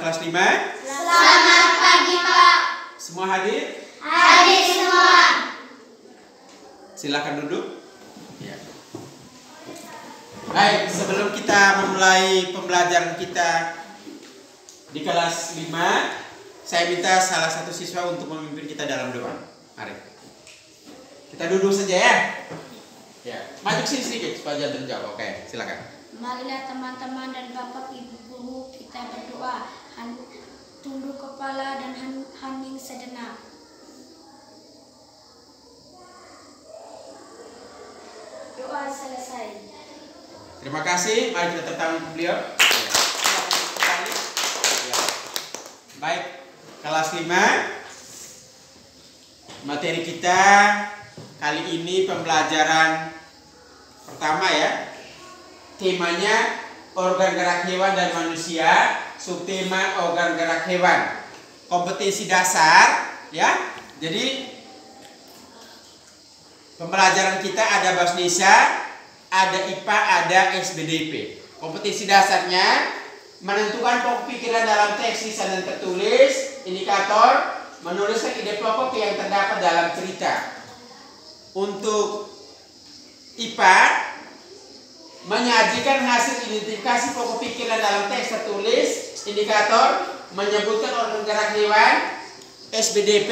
kelas 5? Selamat pagi, Pak. Semua hadir? Hadir semua. Silakan duduk. Ya. Baik, sebelum kita memulai pembelajaran kita di kelas 5, saya minta salah satu siswa untuk memimpin kita dalam doa. Mari. Kita duduk saja ya. Ya, maju sini sedikit supaya jangan terjauh. Oke, silakan. Marilah teman-teman dan Bapak Ibu guru kita berdoa. Tunduk kepala dan hening sejenak. Doa selesai. Terima kasih. Mari kita tepuk tangan untuk beliau. Ya. Baik, kelas 5. Materi kita kali ini pembelajaran pertama ya. Temanya organ gerak hewan dan manusia. Subtema organ gerak hewan. Kompetensi dasar ya. Jadi pembelajaran kita ada bahasa Indonesia, ada IPA, ada SBDP. Kompetensi dasarnya menentukan pokok pikiran dalam teks lisan dan tertulis, indikator, menuliskan ide pokok yang terdapat dalam cerita. Untuk IPA, menyajikan hasil identifikasi pokok pikiran dalam teks tertulis, indikator, menyebutkan organ gerak hewan, SBDP,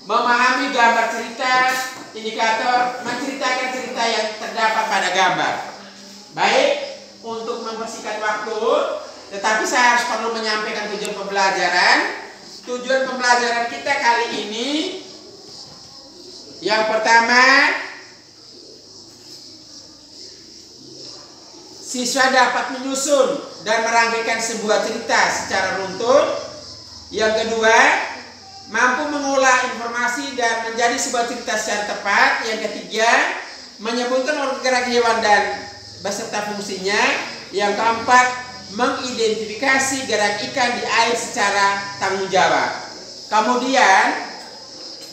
memahami gambar cerita, indikator, menceritakan cerita yang terdapat pada gambar. Baik, untuk mempersingkat waktu, tetapi saya harus perlu menyampaikan tujuan pembelajaran. Tujuan pembelajaran kita kali ini, yang pertama, siswa dapat menyusun dan merangkaikan sebuah cerita secara runtun. Yang kedua, mampu mengolah informasi dan menjadi sebuah cerita secara tepat. Yang ketiga, menyebutkan organ gerak hewan dan beserta fungsinya. Yang keempat, mengidentifikasi gerak ikan di air secara tanggung jawab. Kemudian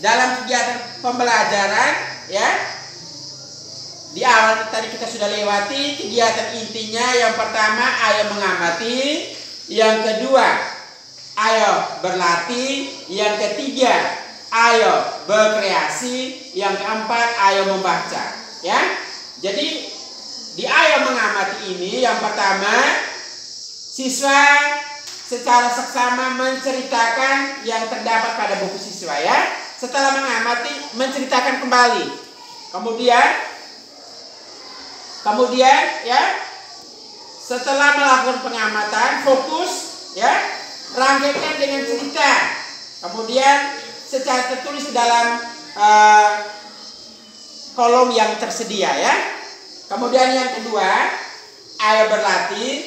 dalam kegiatan pembelajaran ya, di awal tadi kita sudah lewati kegiatan intinya. Yang pertama, ayo mengamati. Yang kedua, ayo berlatih. Yang ketiga, ayo berkreasi. Yang keempat, ayo membaca. Ya, jadi di ayo mengamati ini, yang pertama, siswa secara seksama menceritakan yang terdapat pada buku siswa ya. Setelah mengamati, menceritakan kembali. Kemudian ya, setelah melakukan pengamatan, fokus ya, rangkaikan dengan cerita. Kemudian secara tertulis dalam kolom yang tersedia ya. Kemudian yang kedua, ayo berlatih.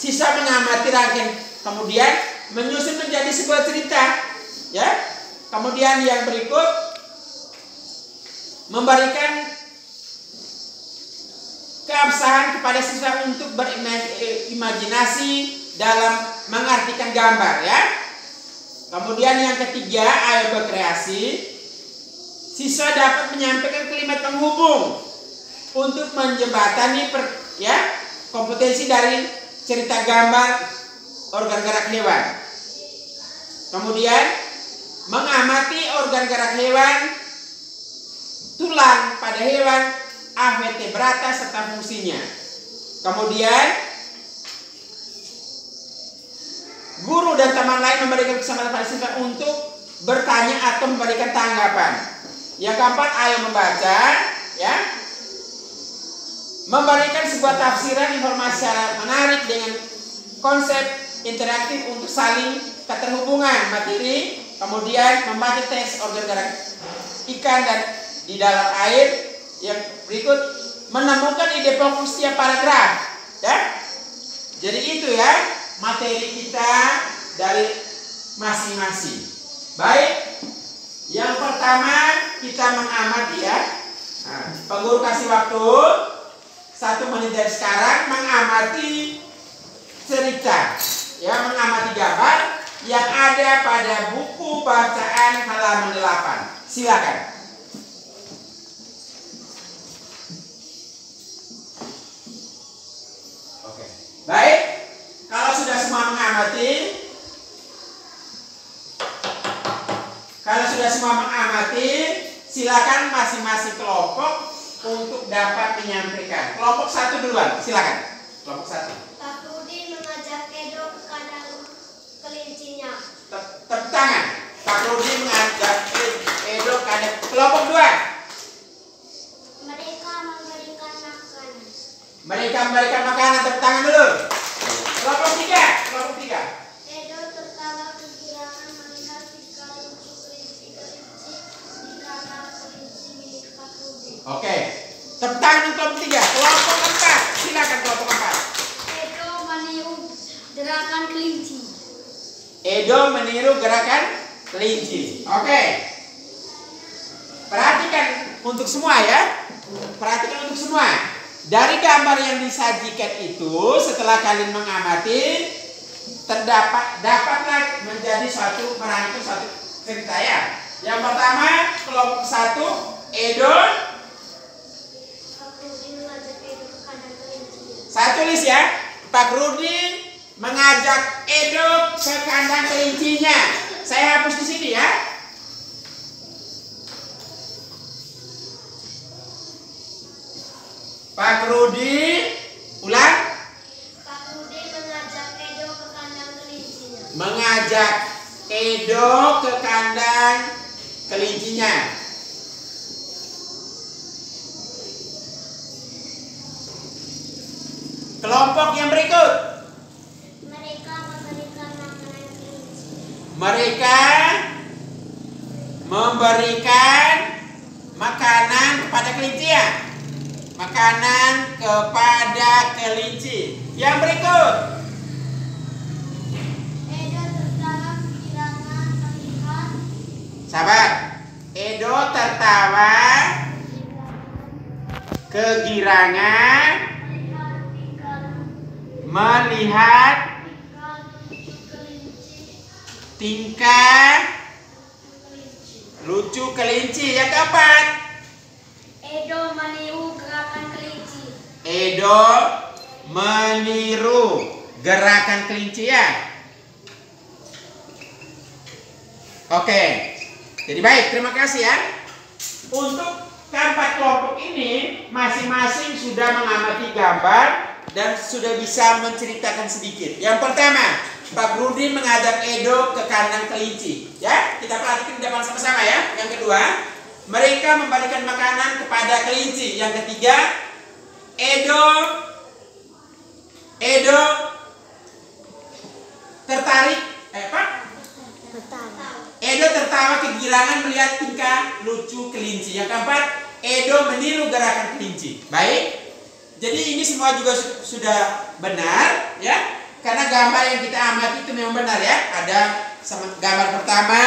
Siswa mengamati rangkaian, kemudian menyusun menjadi sebuah cerita ya. Kemudian yang berikut, memberikan keabsahan kepada siswa untuk berimajinasi dalam mengartikan gambar ya. Kemudian yang ketiga, ayo berkreasi. Siswa dapat menyampaikan kalimat penghubung untuk menjembatani kompetensi dari cerita gambar organ gerak hewan. Kemudian mengamati organ gerak hewan, tulang pada hewan, vertebrata serta fungsinya. Kemudian guru dan teman lain memberikan kesempatan pada siswa untuk bertanya atau memberikan tanggapan. Yang keempat, ayo membaca ya. Memberikan sebuah tafsiran informasi secara menarik dengan konsep interaktif untuk saling keterhubungan materi. Kemudian membaca teks organ gerak ikan dan di dalam air. Yang berikut, menemukan ide pokok setiap paragraf ya. Jadi itu ya materi kita dari masing-masing. Baik, yang pertama kita mengamati ya. Nah, pengguru kasih waktu 1 menit dari sekarang mengamati cerita ya, mengamati gambar yang ada pada buku bacaan halaman 8. Silakan. Baik, kalau sudah semua mengamati semua mengamati, silakan masing-masing kelompok untuk dapat menyampaikan. Kelompok 1 duluan, silakan. Kelompok 1. Pak Rudi mengajak Edo ke kandang kelincinya. Tepuk tangan. Pak Rudi mengajak Edo ke kandang. Kelompok 2. Mereka memberikan makanan. Mereka memberikan makanan. Tepuk tangan dulu. Kelompok 3. Kelompok 3. Edo tertawa kegirangan melihat tingkah lucu kelinci-kelinci di kandang kelinci milik Pak Rudi. Oke. Tepuk tangan untuk kelompok 3. Kelompok 4. Silakan kelompok 4. Edo meniru gerakan kelinci. Edo meniru gerakan kelinci. Oke. Perhatikan untuk semua ya. Perhatikan untuk semua. Dari gambar yang disajikan itu, setelah kalian mengamati, dapatlah menjadi suatu merangkum suatu cerita ya. Yang pertama, kelompok 1, Edo. Pak Rudi mengajak Edo ke kandang kelincinya. Saya tulis ya. Pak Rudi mengajak Edo ke kandang kelincinya. Saya hapus di sini ya. Pak Rudi, ulang. Pak Rudi mengajak Edo ke kandang kelincinya. Mengajak Edo ke kandang kelincinya. Kelompok yang berikut. Mereka memberikan makanan kelinci. Mereka memberikan makanan kepada kelinci ya. Makanan kepada kelinci. Yang berikut. Edo tertawa kegirangan melihat Sabar. Edo tertawa kegirangan melihat tingkah lucu kelinci. Yang keempat. Edo meniru gerakan kelinci. Edo meniru gerakan kelinci ya. Oke. Jadi baik, terima kasih ya. Untuk keempat kelompok ini masing-masing sudah mengamati gambar dan sudah bisa menceritakan sedikit. Yang pertama, Pak Rudi mengajak Edo ke kandang kelinci. Ya, kita perhatikan di depan sama-sama ya. Yang kedua, mereka memberikan makanan kepada kelinci. Yang ketiga, Edo tertarik, Edo tertawa kegirangan melihat tingkah lucu kelinci. Yang keempat, Edo meniru gerakan kelinci. Baik. Jadi ini semua juga sudah benar ya. Karena gambar yang kita amati itu memang benar ya. Ada gambar pertama,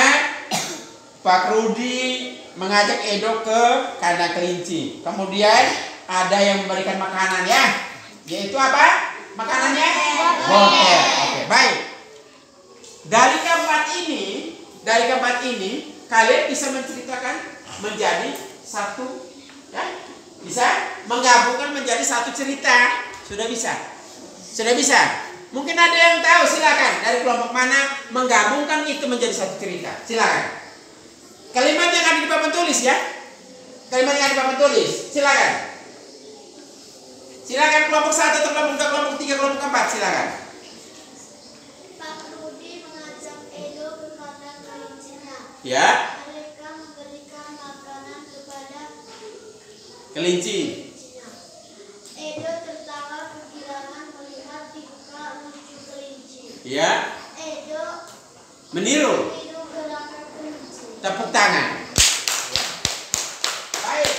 Pak Rudi mengajak Edo ke kandang kelinci. Kemudian ada yang memberikan makanan ya. Yaitu apa? Makanannya? Boker. Oke, baik. Dari keempat ini kalian bisa menceritakan menjadi satu ya. Bisa menggabungkan menjadi satu cerita. Sudah bisa. Sudah bisa. Mungkin ada yang tahu, silakan. Dari kelompok mana menggabungkan itu menjadi satu cerita. Silakan. Kalimat yang ada di papan tulis ya. Kalimat yang ada di papan tulis. Silakan. Silakan kelompok 1 atau kelompok 2, kelompok 3, kelompok 4. Silakan. Pak Rudi mengajak Edo ke kandang kelincinya. Ya. Mereka memberikan makanan kepada Kelinci. Edo tertawa kegirangan melihat tingkah lucu kelinci. Ya. Edo Meniru. gerakan kelinci. Tepuk tangan. Baik.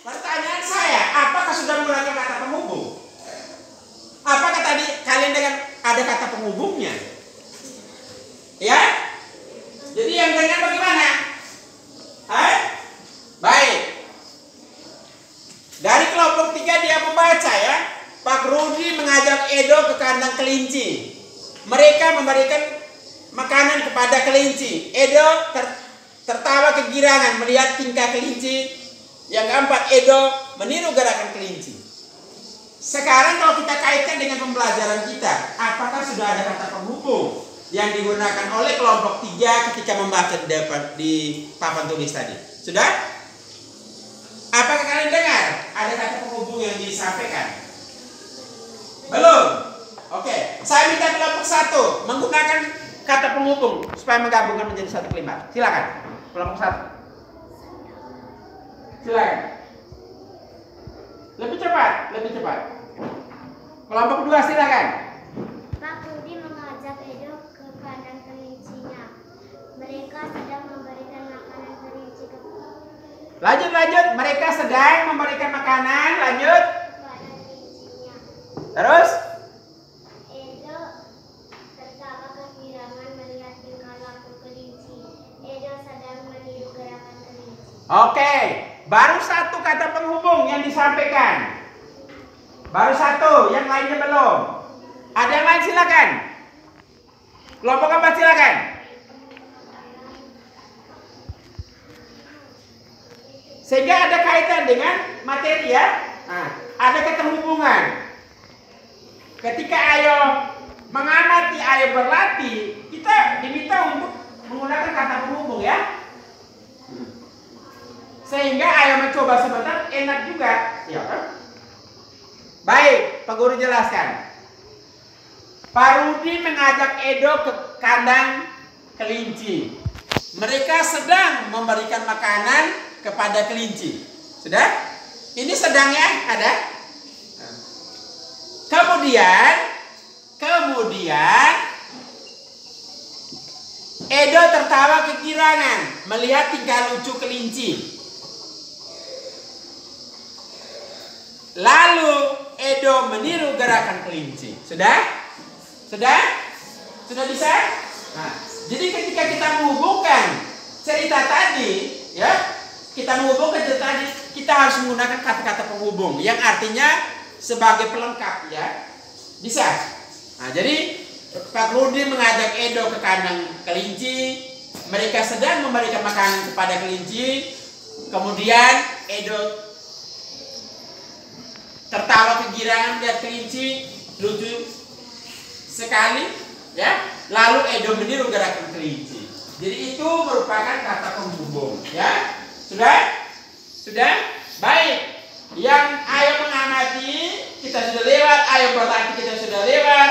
Pertanyaan saya, apakah sudah menggunakan kata penghubung? Apakah tadi kalian dengan ada kata penghubungnya? Ya? Jadi yang dengan bagaimana? Baik. Dari kelompok 3 dia membaca ya. Pak Rudi mengajak Edo ke kandang kelinci. Mereka memberikan makanan kepada kelinci. Edo tertawa kegirangan melihat tingkah kelinci. Yang keempat, Edo meniru gerakan kelinci. Sekarang kalau kita kaitkan dengan pembelajaran kita, apakah sudah ada kata penghubung? yang digunakan oleh kelompok 3 ketika membaca di papan tulis tadi. Sudah? Apakah kalian dengar ada kata penghubung yang disampaikan? Belum? Oke, saya minta kelompok 1 menggunakan kata penghubung supaya menggabungkan menjadi satu kalimat. Silakan. Kelompok 1. Silakan. Lebih cepat, lebih cepat. Kelompok 2 silakan. Pak Rudi mengajak Edo ke kandang kelincinya. Mereka sedang memberikan makanan kelinci Lanjut. Mereka sedang memberikan makanan. Lanjut. kepada kelincinya. Terus. Edo tertawa kegirangan melihat tingkah laku kelinci. Edo sedang meniru gerakan kelinci. Oke, baru 1 kata penghubung yang disampaikan. Baru 1, yang lainnya belum. Ada yang lain silakan. Kelompok 4 silakan. Sehingga ada kaitan dengan materi ya. Nah, ada keterhubungan. Ketika ayo mengamati, ayo berlatih, kita diminta untuk menggunakan kata penghubung ya. Sehingga ayo mencoba sebentar enak juga, ya kan? Baik, Pak Guru jelaskan. Pak Rudi mengajak Edo ke kandang kelinci. Mereka sedang memberikan makanan kepada kelinci. Sudah? Ini sedangnya ada. Kemudian Edo tertawa kegirangan melihat tingkah lucu kelinci. Lalu Edo meniru gerakan kelinci. Sudah? Sudah bisa? Nah, jadi ketika kita menghubungkan cerita tadi, ya, kita harus menggunakan kata-kata penghubung yang artinya sebagai pelengkap, ya. Bisa? Nah, jadi Pak Rudi mengajak Edo ke kandang kelinci. Mereka sedang memberikan makanan kepada kelinci. Kemudian Edo tertawa kegirangan melihat kelinci, lucu sekali, ya. Lalu Edo meniru gerakan kelinci. Jadi itu merupakan kata penghubung, ya. Sudah? Baik. Yang ayo mengamati kita sudah lewat, ayo berlatih kita sudah lewat.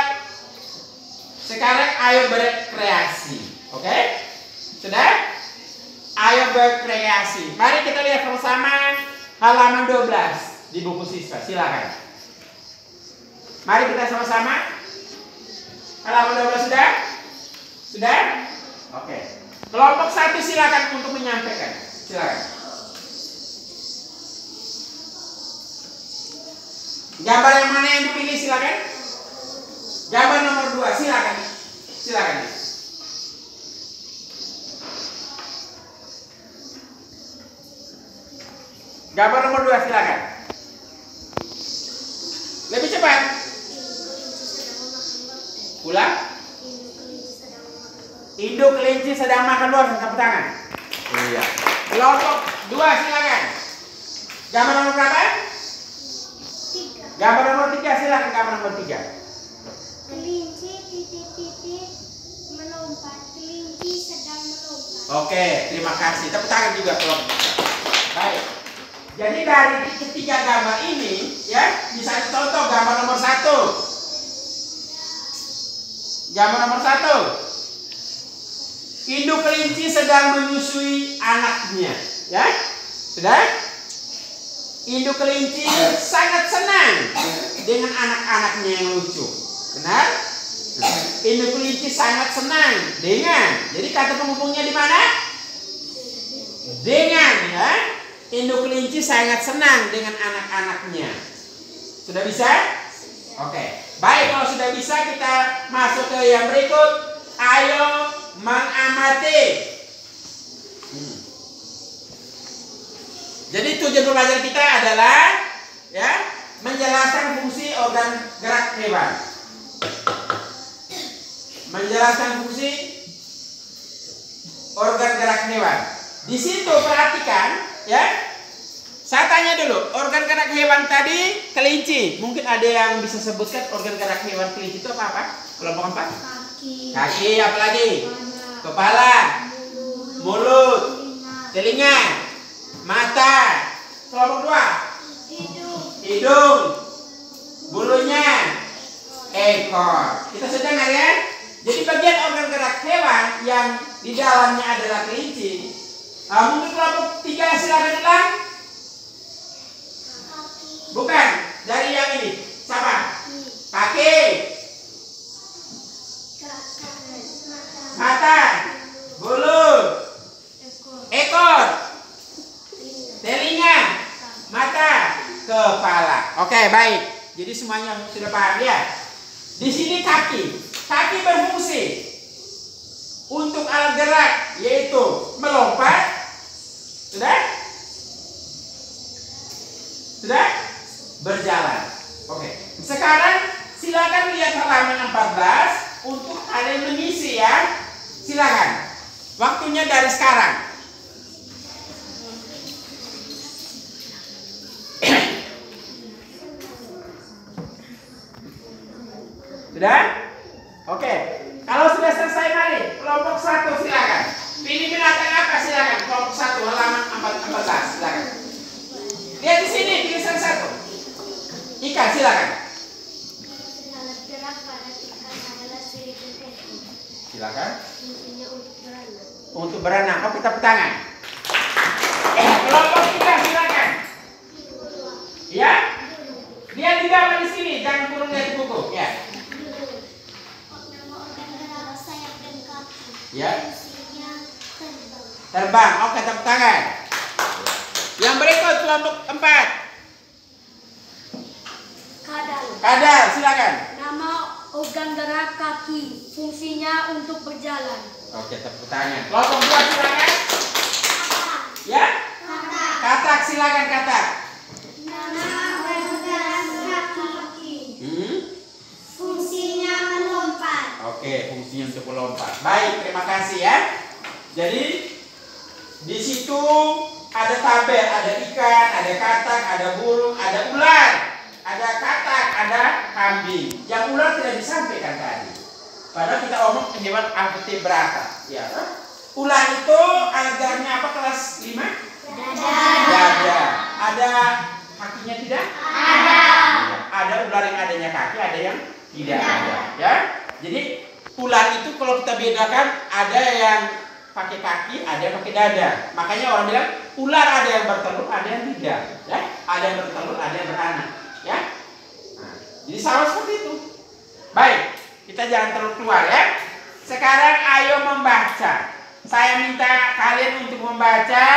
Sekarang ayo berkreasi, oke? Sudah? Ayo berkreasi. Mari kita lihat bersama halaman 12. Di buku siswa, silakan. Mari kita sama-sama. Halaman 12 sudah? Sudah? Oke. Kelompok 1 silakan untuk menyampaikan. Silakan. Gambar yang mana yang dipilih silakan? Gambar nomor 2 silakan. Silakan. Gambar nomor 2 silakan. Lebih cepat. Ulang. Induk kelinci sedang makan buah. Tepuk tangan. Iya. Kelompok 2 silakan. Gambar nomor berapa? 3. Gambar nomor 3 silakan. Gambar nomor 3. Kelinci titik-titik melompat. Kelinci sedang melompat. Oke, terima kasih. Tepuk tangan juga kelompok. Baik. Jadi dari ketiga gambar ini, ya, bisa dicontoh gambar nomor 1. Gambar nomor 1. Induk kelinci sedang menyusui anaknya, ya. Sudah? Induk kelinci sangat senang dengan anak-anaknya yang lucu. Benar? Induk kelinci sangat senang dengan. Jadi kata penghubungnya di mana? Dengan, ya. Induk kelinci sangat senang dengan anak-anaknya. Sudah bisa? Oke. Baik, kalau sudah bisa kita masuk ke yang berikut. Ayo mengamati. Jadi tujuan belajar kita adalah, ya, menjelaskan fungsi organ gerak hewan. Menjelaskan fungsi organ gerak hewan. Di situ perhatikan, ya. Saya tanya dulu, organ gerak hewan tadi kelinci. Mungkin ada yang bisa sebutkan organ gerak hewan kelinci itu apa? Kelompok 4? Kaki, apa lagi? Kepala, mulut, telinga, mata. Kelompok 2. Hidung, bulunya, ekor. Kita sudah dengar ya? Jadi bagian organ gerak hewan yang di dalamnya adalah kelinci. Mungkin kelompok 3 silakan ulang. Bukan, dari yang ini. Siapa? Kaki, mata, bulu, ekor, telinga, mata, kepala. Oke, baik. Jadi semuanya sudah paham ya? Di sini kaki. Kaki berfungsi untuk alat gerak, yaitu melompat. Sudah? Sudah? Berjalan. Oke. Sekarang silakan lihat halaman 14 untuk kalian mengisi ya. Silakan. Waktunya dari sekarang. Sudah? Oke. Kalau sudah selesai mari kelompok 1 silakan. Pilih binatang apa silakan. Kelompok 1 halaman 14 silakan. Lihat di sini pilih salah satu. Ikan silakan. Alat gerak pada ikan adalah sirip dan ekor. Silakan. Fungsinya untuk berenang. Untuk berenang. Oh, tepuk tangan. Kelompok 3 silakan. Ya? Lihat di gambar di sini, jangan kurung lihat di buku. Ya. Nama organ gerak sayap dan kaki. Ya. Fungsinya terbang. Terbang. Oke, tepuk tangan. Yang berikut kelompok 4. Kadal. Kadal, silakan. Nama organ gerak kaki. Fungsinya untuk berjalan. Oke, tepuk tangan. Kelompok 2 silakan. Ya? Katak silakan katak. Nama organ gerak kaki. Fungsinya melompat. Oke, fungsinya untuk melompat. Baik, terima kasih ya. Jadi di situ ada tabel, ada ikan, ada katak, ada burung, ada ular, ada katak, ada kambing. Yang ular tidak disampaikan tadi. Padahal kita omong hewan vertebrata. Ya. Ular itu alat geraknya apa kelas 5? Dada. Ada kakinya tidak? Ada. Ada ular yang adanya kaki, ada yang tidak ada. Ya. Jadi ular itu kalau kita bedakan ada yang pakai kaki, ada yang pakai dada. Makanya orang bilang ular ada yang bertelur, ada yang tidak. Ya. Ada yang bertelur, ada yang beranak. Ya. Nah, jadi sama seperti itu. Baik, kita jangan terlalu keluar ya. Sekarang ayo membaca. Saya minta kalian untuk membaca.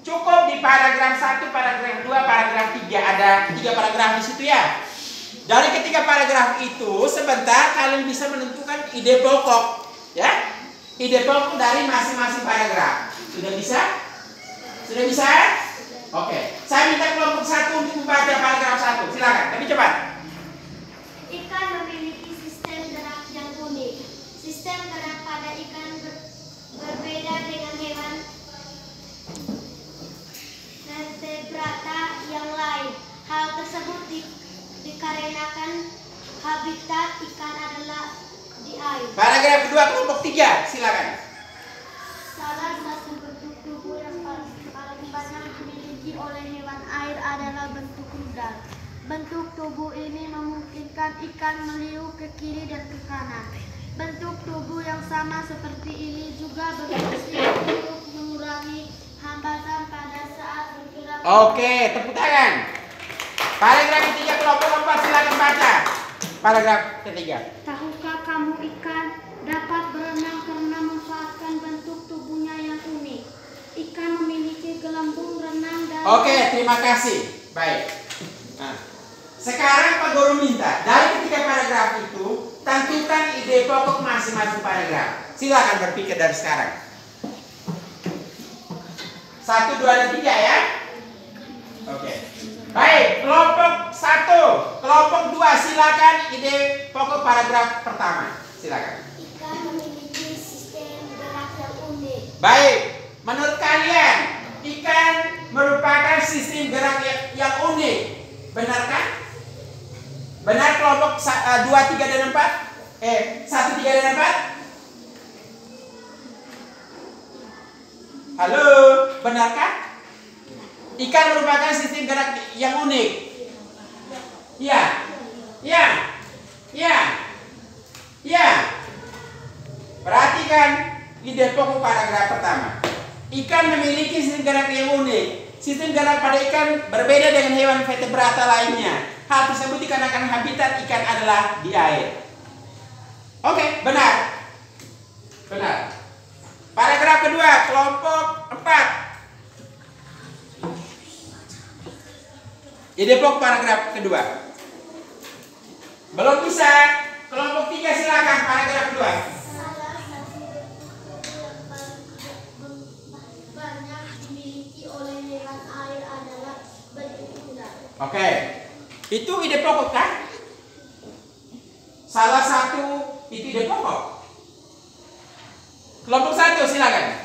Cukup di paragraf 1, paragraf 2, paragraf 3. Ada 3 paragraf di situ ya. Dari ketiga paragraf itu sebentar kalian bisa menentukan ide pokok. Ya. Ide pokok dari masing-masing paragraf. Sudah bisa? Sudah bisa? Oke. Saya minta kelompok 1 untuk membaca paragraf 1. Silakan. Tapi cepat. Ikan memiliki sistem gerak yang unik. Sistem gerak pada ikan berbeda dengan hewan vertebrata yang lain. Hal tersebut dikarenakan habitat ikan adalah di air. Paragraf kedua kelompok 3. Silakan. Salah satu bentuk tubuh yang paling banyak dimiliki oleh hewan air adalah bentuk rudal. Bentuk tubuh ini memungkinkan ikan meliuk ke kiri dan ke kanan. Bentuk tubuh yang sama seperti ini juga berfungsi untuk mengurangi hambatan pada saat bergerak. Oke, tepuk tangan. Paragraf ketiga kelompok 4 silakan baca. Paragraf ketiga. Tahukah kamu ikan dapat berenang karena memanfaatkan bentuk tubuhnya yang unik? Ikan memiliki gelembung renang dan... Oke, terima kasih. Baik. Nah, sekarang Pak Guru minta dari ketiga paragraf itu tentukan ide pokok masing-masing paragraf. Silakan berpikir dari sekarang. 1, 2, dan 3 ya. Oke. Baik, kelompok 1, kelompok 2 silakan ide pokok paragraf pertama. Silakan. Ikan memiliki sistem gerak yang unik. Baik, menurut kalian ikan merupakan sistem gerak yang unik. Benar kan? Benar kelompok 2, 3, dan 4? 1, 3, dan 4. Halo, benarkah? Ikan merupakan sistem gerak yang unik. Ya, ya, ya, ya. Perhatikan ide pokok paragraf pertama. Ikan memiliki sistem gerak yang unik. Sistem gerak pada ikan berbeda dengan hewan vertebrata lainnya. Hal tersebut dikarenakan habitat ikan adalah di air. Oke, benar. Benar. Paragraf kedua, kelompok 4. Ide pokok paragraf kedua. Belum bisa. Kelompok 3 silakan paragraf kedua. Salah satu bentuk tubuh yang banyak dimiliki oleh hewan air adalah bentuk udara. Oke. Itu ide pokok kan? Salah satu itu ide pokok. Kelompok 1 silakan.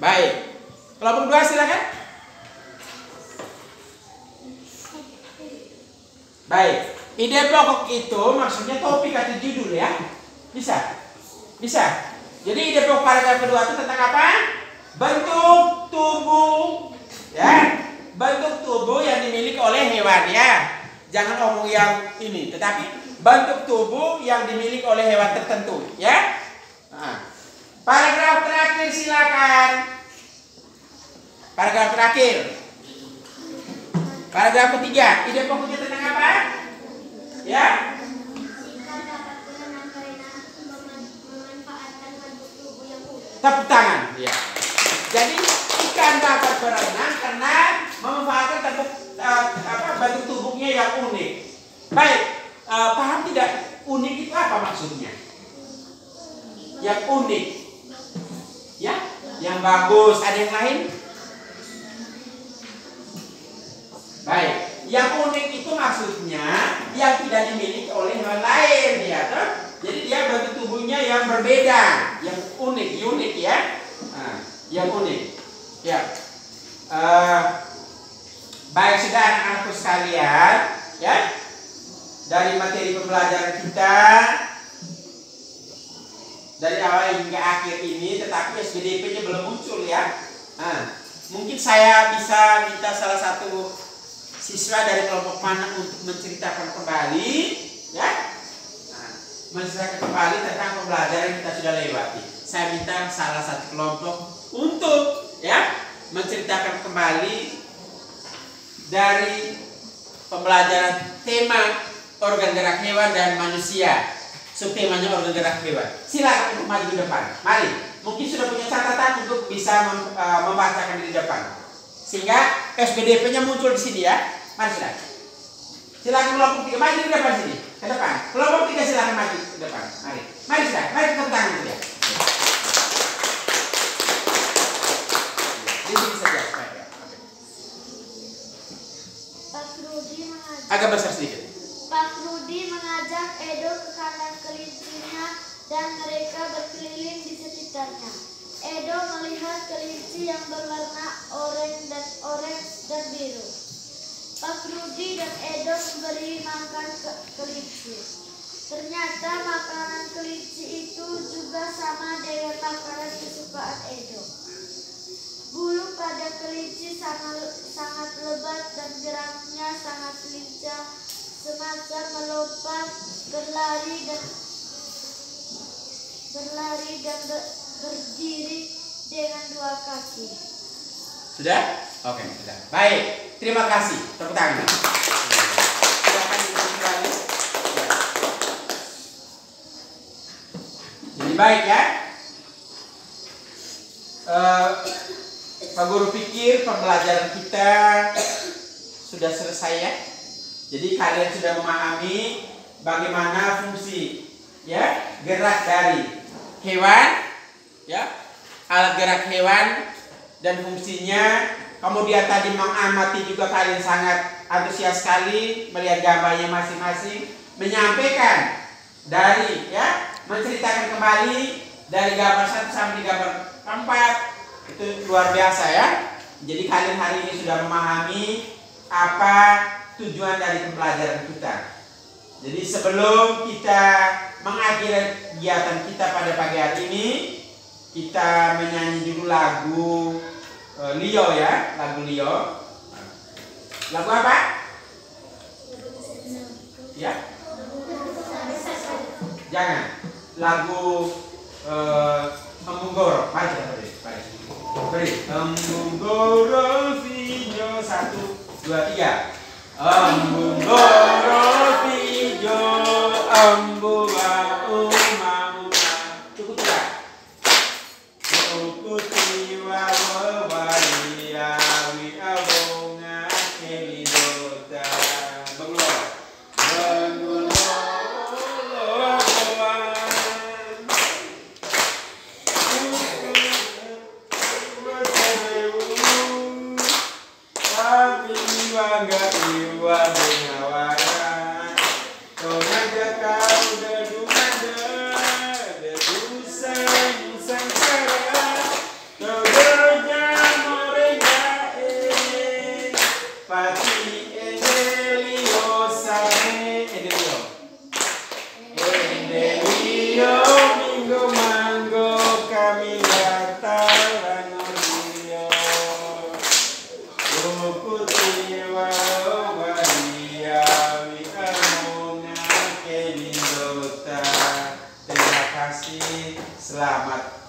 Baik. Kelompok 2 silakan. Baik. Ide pokok itu maksudnya topik atau judul ya. Bisa. Bisa. Jadi ide pokok paragraf kedua itu tentang apa? Bentuk tubuh ya. Bentuk tubuh yang dimiliki oleh hewan ya. Jangan omong yang ini, tetapi bentuk tubuh yang dimiliki oleh hewan tertentu ya. Nah, paragraf terakhir silakan. Paragraf terakhir. Paragraf ketiga, ide pokoknya tentang apa? Ya. Ikan dapat berenang karena memanfaatkan bentuk tubuh yang unik. Tepuk tangan. Ya. Jadi ikan dapat berenang karena memanfaatkan bentuk tubuhnya yang unik. Baik, paham tidak? Unik itu apa maksudnya? Yang unik, ya, yang bagus. Ada yang lain? Baik, yang unik itu maksudnya yang tidak dimiliki oleh hewan lain, ya. Jadi dia bentuk tubuhnya yang berbeda, yang unik ya. Nah, yang unik, ya. Baik, sudah anak-anakku sekalian, ya. Dari materi pembelajaran kita dari awal hingga akhir ini, tetapi SBDP-nya belum muncul ya. Nah, mungkin saya bisa minta salah satu siswa dari kelompok mana untuk menceritakan kembali, ya. Nah, menceritakan kembali tentang pembelajaran yang kita sudah lewati. Saya minta salah satu kelompok untuk, ya, menceritakan kembali dari pembelajaran tema organ gerak hewan dan manusia. Subtemanya organ gerak hewan. Silakan untuk maju di depan. Mari. Mungkin sudah punya catatan untuk bisa membacakan di depan. Sehingga SBDP-nya muncul di sini ya. Mari silakan. Silakan kelompok 3 maju di depan sini. Ke depan. Kelompok 3 silakan maju ke depan. Mari. Mari silakan. Mari tepuk tangan dulu ya. Di sini saja. Pak Rudi mengajak Agak besar sedikit. Pak Rudi mengajak Edo ke kandang kelincinya dan mereka berkeliling di sekitarnya. Edo melihat kelinci yang berwarna oranye dan biru. Pak Rudi dan Edo memberi makan ke kelinci. Ternyata makanan kelinci itu juga sama dengan makanan kesukaan Edo. Bulu pada kelinci sangat lebat dan geraknya sangat lincah, semacam melompat, berlari dan berdiri dengan 2 kaki. Sudah? Oke, sudah. Baik, terima kasih. Tepuk tangan. Silakan kembali. Jadi baik ya. Pak Guru pikir pembelajaran kita sudah selesai ya. Jadi kalian sudah memahami bagaimana fungsi ya gerak dari hewan ya, alat gerak hewan dan fungsinya. Kemudian tadi mengamati juga kalian sangat antusias sekali melihat gambarnya masing-masing, menyampaikan dari ya, menceritakan kembali dari gambar 1 sampai gambar 4. Itu luar biasa ya. Jadi kalian hari ini sudah memahami apa tujuan dari pembelajaran kita. Jadi sebelum kita mengakhiri kegiatan kita pada pagi hari ini, kita menyanyi dulu lagu Leo ya, lagu Leo. Lagu apa? Ya? Jangan. Lagu Embung-Goro. Baca beri. Embung-Goro Vijo 1, 2, 3. Embung-Goro Vijo Embung Uma. Cukup tidak? Ukuti wawaria wi abonga kelidota. Bengulo bangga iwa bengawaran tonaga kau dedumada dedusang sangkara togerja morega pati endelio sane endelio minggu manggo kami datang Rio terima kasih, selamat